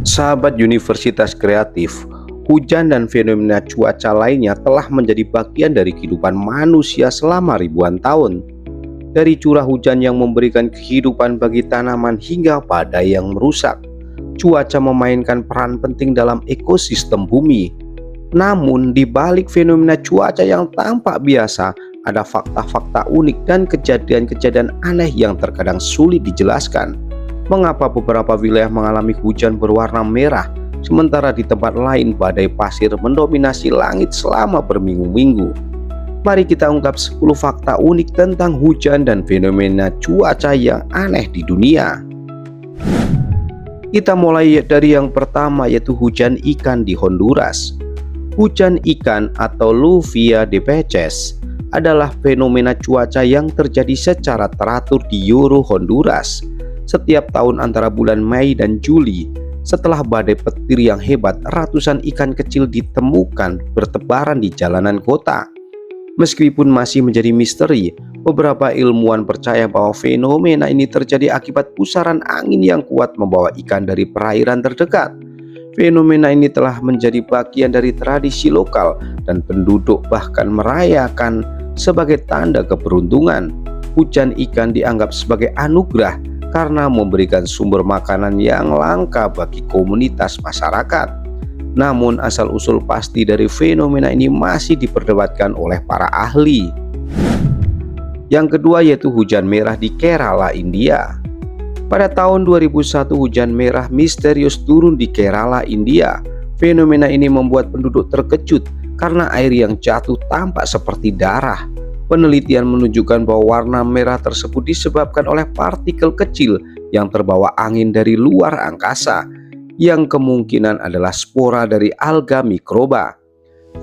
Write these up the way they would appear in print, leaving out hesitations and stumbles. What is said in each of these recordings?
Sahabat Universitas Kreatif, hujan dan fenomena cuaca lainnya telah menjadi bagian dari kehidupan manusia selama ribuan tahun. Dari curah hujan yang memberikan kehidupan bagi tanaman hingga badai yang merusak, cuaca memainkan peran penting dalam ekosistem bumi. Namun, di balik fenomena cuaca yang tampak biasa, ada fakta-fakta unik dan kejadian-kejadian aneh yang terkadang sulit dijelaskan. Mengapa beberapa wilayah mengalami hujan berwarna merah, sementara di tempat lain badai pasir mendominasi langit selama berminggu-minggu? Mari kita ungkap 10 fakta unik tentang hujan dan fenomena cuaca yang aneh di dunia. Kita mulai dari yang pertama, yaitu hujan ikan di Honduras. Hujan ikan atau lluvia de peces adalah fenomena cuaca yang terjadi secara teratur di Yoro, Honduras setiap tahun antara bulan Mei dan Juli. Setelah badai petir yang hebat, ratusan ikan kecil ditemukan bertebaran di jalanan kota. Meskipun masih menjadi misteri, beberapa ilmuwan percaya bahwa fenomena ini terjadi akibat pusaran angin yang kuat membawa ikan dari perairan terdekat. Fenomena ini telah menjadi bagian dari tradisi lokal dan penduduk bahkan merayakan sebagai tanda keberuntungan. Hujan ikan dianggap sebagai anugerah karena memberikan sumber makanan yang langka bagi komunitas masyarakat. Namun asal-usul pasti dari fenomena ini masih diperdebatkan oleh para ahli. Yang kedua, yaitu hujan merah di Kerala, India. Pada tahun 2001 hujan merah misterius turun di Kerala, India. Fenomena ini membuat penduduk terkejut karena air yang jatuh tampak seperti darah. Penelitian menunjukkan bahwa warna merah tersebut disebabkan oleh partikel kecil yang terbawa angin dari luar angkasa, yang kemungkinan adalah spora dari alga mikroba.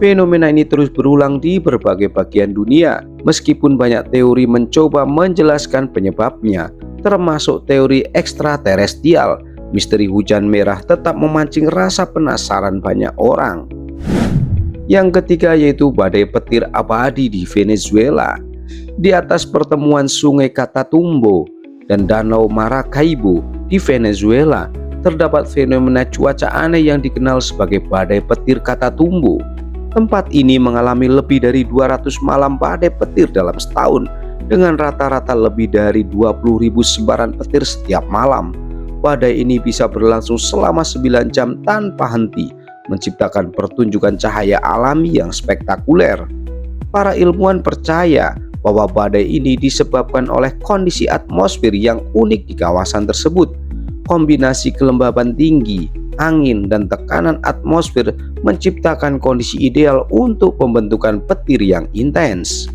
Fenomena ini terus berulang di berbagai bagian dunia, meskipun banyak teori mencoba menjelaskan penyebabnya, termasuk teori ekstraterestrial. Misteri hujan merah tetap memancing rasa penasaran banyak orang. Yang ketiga, yaitu badai petir abadi di Venezuela. Di atas pertemuan sungai Catatumbo dan danau Maracaibo di Venezuela, terdapat fenomena cuaca aneh yang dikenal sebagai badai petir Catatumbo. Tempat ini mengalami lebih dari 200 malam badai petir dalam setahun, dengan rata-rata lebih dari 20.000 sebaran petir setiap malam. Badai ini bisa berlangsung selama 9 jam tanpa henti, menciptakan pertunjukan cahaya alami yang spektakuler. Para ilmuwan percaya bahwa badai ini disebabkan oleh kondisi atmosfer yang unik di kawasan tersebut. Kombinasi kelembaban tinggi, angin, dan tekanan atmosfer menciptakan kondisi ideal untuk pembentukan petir yang intens.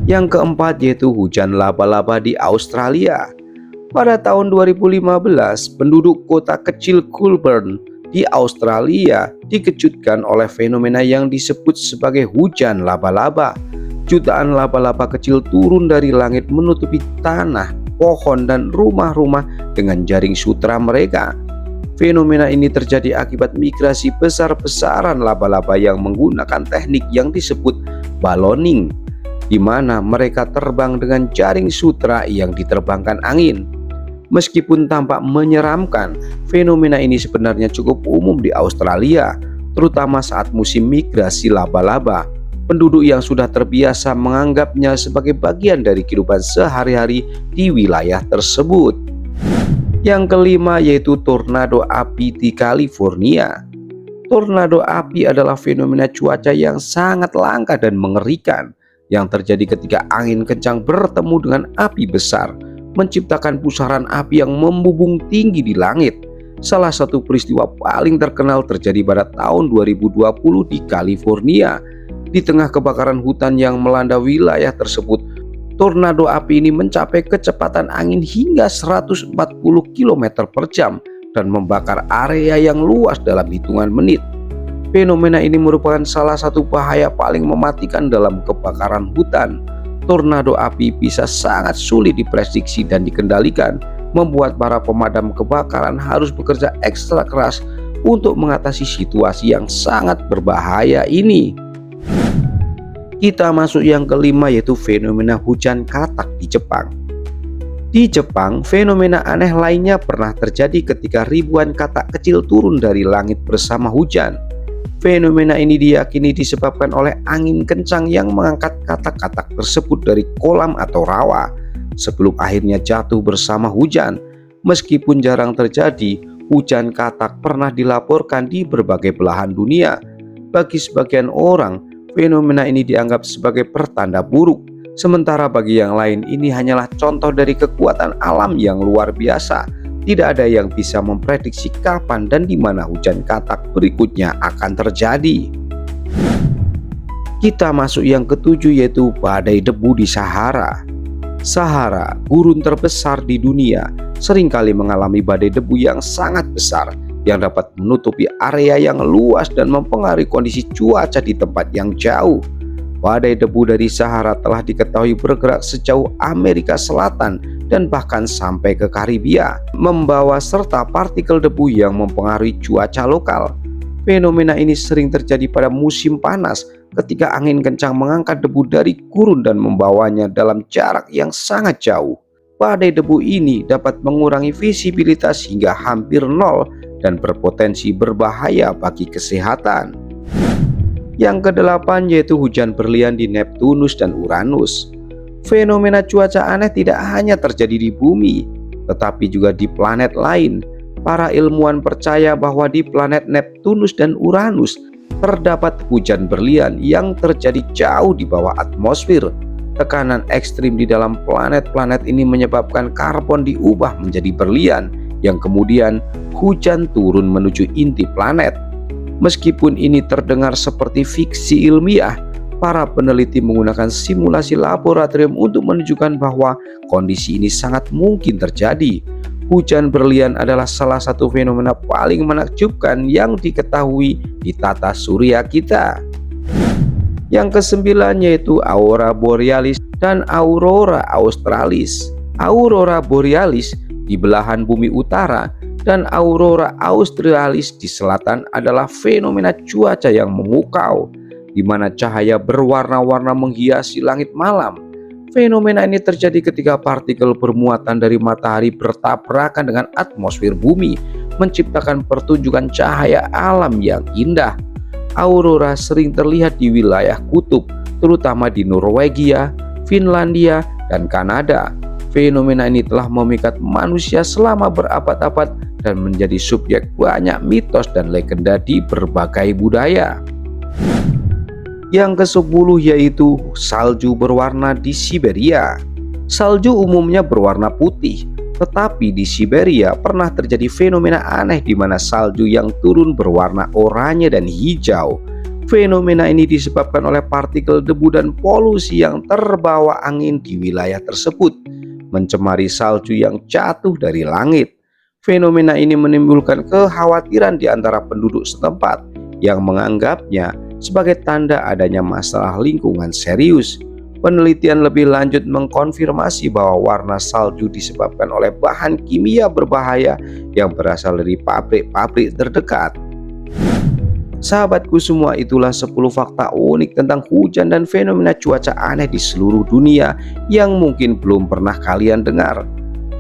Yang keempat, yaitu hujan laba-laba di Australia. Pada tahun 2015, penduduk kota kecil Goulburn di Australia dikejutkan oleh fenomena yang disebut sebagai hujan laba-laba. Jutaan laba-laba kecil turun dari langit menutupi tanah, pohon, dan rumah-rumah dengan jaring sutra mereka. Fenomena ini terjadi akibat migrasi besar-besaran laba-laba yang menggunakan teknik yang disebut balloning, di mana mereka terbang dengan jaring sutra yang diterbangkan angin. Meskipun tampak menyeramkan, fenomena ini sebenarnya cukup umum di Australia, terutama saat musim migrasi laba-laba. Penduduk yang sudah terbiasa menganggapnya sebagai bagian dari kehidupan sehari-hari di wilayah tersebut. Yang kelima, yaitu tornado api di California. Tornado api adalah fenomena cuaca yang sangat langka dan mengerikan, yang terjadi ketika angin kencang bertemu dengan api besar, menciptakan pusaran api yang membubung tinggi di langit. Salah satu peristiwa paling terkenal terjadi pada tahun 2020 di California. Di tengah kebakaran hutan yang melanda wilayah tersebut, tornado api ini mencapai kecepatan angin hingga 140 km per jam dan membakar area yang luas dalam hitungan menit. Fenomena ini merupakan salah satu bahaya paling mematikan dalam kebakaran hutan. Tornado api bisa sangat sulit diprediksi dan dikendalikan, membuat para pemadam kebakaran harus bekerja ekstra keras untuk mengatasi situasi yang sangat berbahaya ini. Kita masuk yang kelima, yaitu fenomena hujan katak di Jepang. Di Jepang, fenomena aneh lainnya pernah terjadi ketika ribuan katak kecil turun dari langit bersama hujan. Fenomena ini diyakini disebabkan oleh angin kencang yang mengangkat katak-katak tersebut dari kolam atau rawa sebelum akhirnya jatuh bersama hujan. Meskipun jarang terjadi, hujan katak pernah dilaporkan di berbagai belahan dunia. Bagi sebagian orang, fenomena ini dianggap sebagai pertanda buruk. Sementara bagi yang lain ini hanyalah contoh dari kekuatan alam yang luar biasa. Tidak ada yang bisa memprediksi kapan dan di mana hujan katak berikutnya akan terjadi. Kita masuk yang ketujuh, yaitu badai debu di Sahara. Sahara, gurun terbesar di dunia, seringkali mengalami badai debu yang sangat besar yang dapat menutupi area yang luas dan mempengaruhi kondisi cuaca di tempat yang jauh. Badai debu dari Sahara telah diketahui bergerak sejauh Amerika Selatan dan bahkan sampai ke Karibia, membawa serta partikel debu yang mempengaruhi cuaca lokal. Fenomena ini sering terjadi pada musim panas ketika angin kencang mengangkat debu dari gurun dan membawanya dalam jarak yang sangat jauh. Badai debu ini dapat mengurangi visibilitas hingga hampir nol dan berpotensi berbahaya bagi kesehatan. Yang kedelapan, yaitu hujan berlian di Neptunus dan Uranus. Fenomena cuaca aneh tidak hanya terjadi di bumi, tetapi juga di planet lain. Para ilmuwan percaya bahwa di planet Neptunus dan Uranus terdapat hujan berlian yang terjadi jauh di bawah atmosfer. Tekanan ekstrim di dalam planet-planet ini menyebabkan karbon diubah menjadi berlian, yang kemudian hujan turun menuju inti planet. Meskipun ini terdengar seperti fiksi ilmiah, para peneliti menggunakan simulasi laboratorium untuk menunjukkan bahwa kondisi ini sangat mungkin terjadi. Hujan berlian adalah salah satu fenomena paling menakjubkan yang diketahui di tata surya kita. Yang kesembilan, yaitu aurora borealis dan aurora australis. Aurora borealis di belahan bumi utara dan aurora australis di selatan adalah fenomena cuaca yang memukau, di mana cahaya berwarna-warna menghiasi langit malam. Fenomena ini terjadi ketika partikel bermuatan dari matahari bertabrakan dengan atmosfer bumi, menciptakan pertunjukan cahaya alam yang indah. Aurora sering terlihat di wilayah kutub, terutama di Norwegia, Finlandia, dan Kanada. Fenomena ini telah memikat manusia selama berabad-abad dan menjadi subjek banyak mitos dan legenda di berbagai budaya. Yang ke-10, yaitu salju berwarna di Siberia. Salju umumnya berwarna putih, tetapi di Siberia pernah terjadi fenomena aneh di mana salju yang turun berwarna oranye dan hijau. Fenomena ini disebabkan oleh partikel debu dan polusi yang terbawa angin di wilayah tersebut, mencemari salju yang jatuh dari langit. Fenomena ini menimbulkan kekhawatiran di antara penduduk setempat yang menganggapnya sebagai tanda adanya masalah lingkungan serius. Penelitian lebih lanjut mengkonfirmasi bahwa warna salju disebabkan oleh bahan kimia berbahaya yang berasal dari pabrik-pabrik terdekat. Sahabatku semua, itulah 10 fakta unik tentang hujan dan fenomena cuaca aneh di seluruh dunia yang mungkin belum pernah kalian dengar.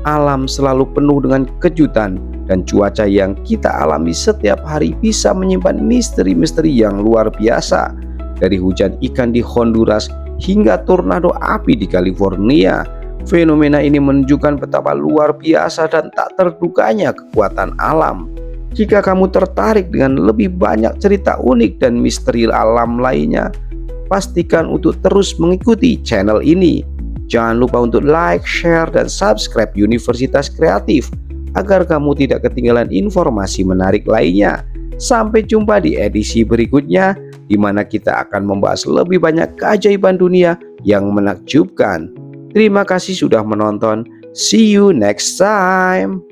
Alam selalu penuh dengan kejutan, dan cuaca yang kita alami setiap hari bisa menyimpan misteri-misteri yang luar biasa. Dari hujan ikan di Honduras hingga tornado api di California, fenomena ini menunjukkan betapa luar biasa dan tak terduganya kekuatan alam. Jika kamu tertarik dengan lebih banyak cerita unik dan misteri alam lainnya, pastikan untuk terus mengikuti channel ini. Jangan lupa untuk like, share, dan subscribe Universitas Kreatif agar kamu tidak ketinggalan informasi menarik lainnya. Sampai jumpa di edisi berikutnya, di mana kita akan membahas lebih banyak keajaiban dunia yang menakjubkan. Terima kasih sudah menonton. See you next time.